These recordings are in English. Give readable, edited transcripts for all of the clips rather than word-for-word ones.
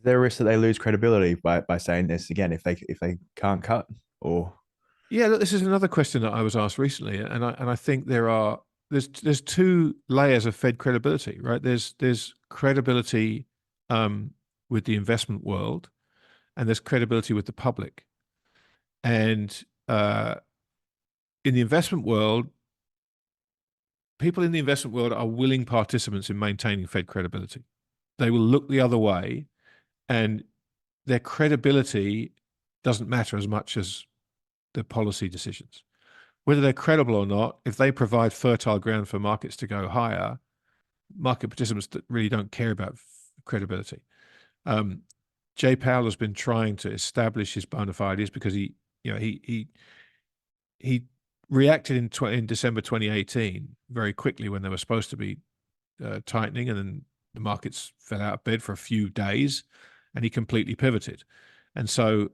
there a risk that they lose credibility by saying this again if they can't cut or Yeah, look, this is another question that I was asked recently, and I think there's two layers of Fed credibility, right? There's credibility um, with the investment world, and there's credibility with the public. And in the investment world, people in the investment world are willing participants in maintaining Fed credibility. They will look the other way, and their credibility doesn't matter as much as the policy decisions. Whether they're credible or not, if they provide fertile ground for markets to go higher, market participants that really don't care about credibility. Um, Jay Powell has been trying to establish his bona fides because he reacted in December 2018 very quickly when they were supposed to be tightening, and then the markets fell out of bed for a few days, and he completely pivoted. And so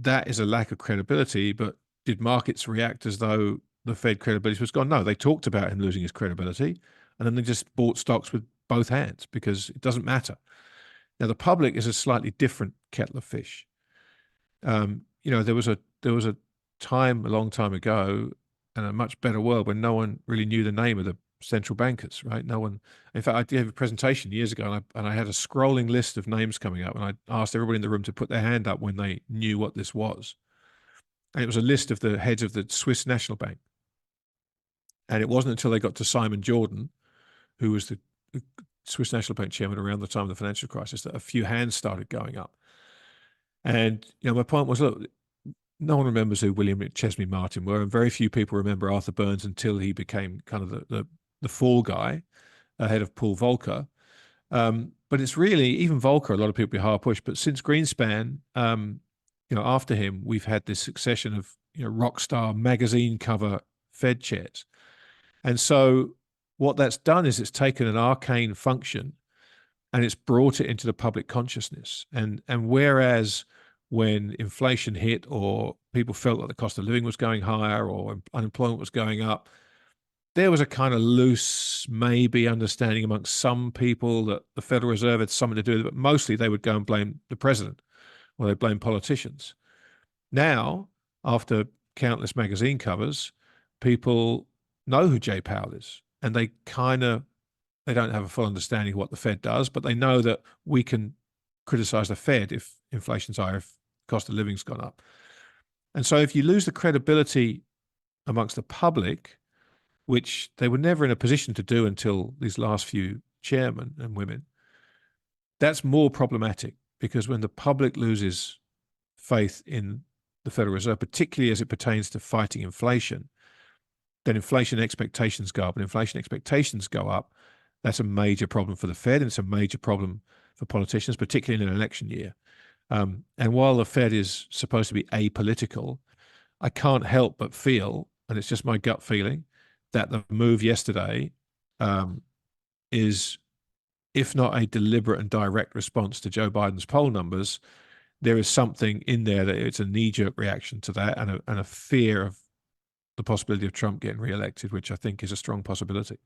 that is a lack of credibility. But did markets react as though the Fed credibility was gone? No, they talked about him losing his credibility, and then they just bought stocks with both hands because it doesn't matter. Now the public is a slightly different kettle of fish. There was a time a long time ago, and a much better world when no one really knew the name of the central bankers, right? No one. In fact, I gave a presentation years ago, and I had a scrolling list of names coming up, and I asked everybody in the room to put their hand up when they knew what this was. And it was a list of the heads of the Swiss National Bank. And it wasn't until they got to Simon Jordan, who was the Swiss National Bank chairman around the time of the financial crisis, that a few hands started going up. And my point was, look, no one remembers who William Chesney Martin were, and very few people remember Arthur Burns until he became kind of the fall guy ahead of Paul Volcker. But it's really, even Volcker, a lot of people be hard pushed. But since Greenspan, after him, we've had this succession of rock star magazine cover Fed chairs. And so what that's done is it's taken an arcane function and it's brought it into the public consciousness. And whereas when inflation hit or people felt like the cost of living was going higher or unemployment was going up, there was a kind of loose, maybe understanding amongst some people that the Federal Reserve had something to do with it, but mostly they would go and blame the president or they blame politicians. Now, after countless magazine covers, people know who Jay Powell is, and they don't have a full understanding of what the Fed does, but they know that we can criticize the Fed if inflation's higher, if cost of living's gone up. And so if you lose the credibility amongst the public, which they were never in a position to do until these last few chairmen and women, that's more problematic because when the public loses faith in the Federal Reserve, particularly as it pertains to fighting inflation, then inflation expectations go up. And inflation expectations go up, that's a major problem for the Fed, and it's a major problem for politicians, particularly in an election year. And while the Fed is supposed to be apolitical, I can't help but feel, and it's just my gut feeling, that the move yesterday is, if not a deliberate and direct response to Joe Biden's poll numbers, there is something in there that it's a knee-jerk reaction to that and a fear of the possibility of Trump getting reelected, which I think is a strong possibility.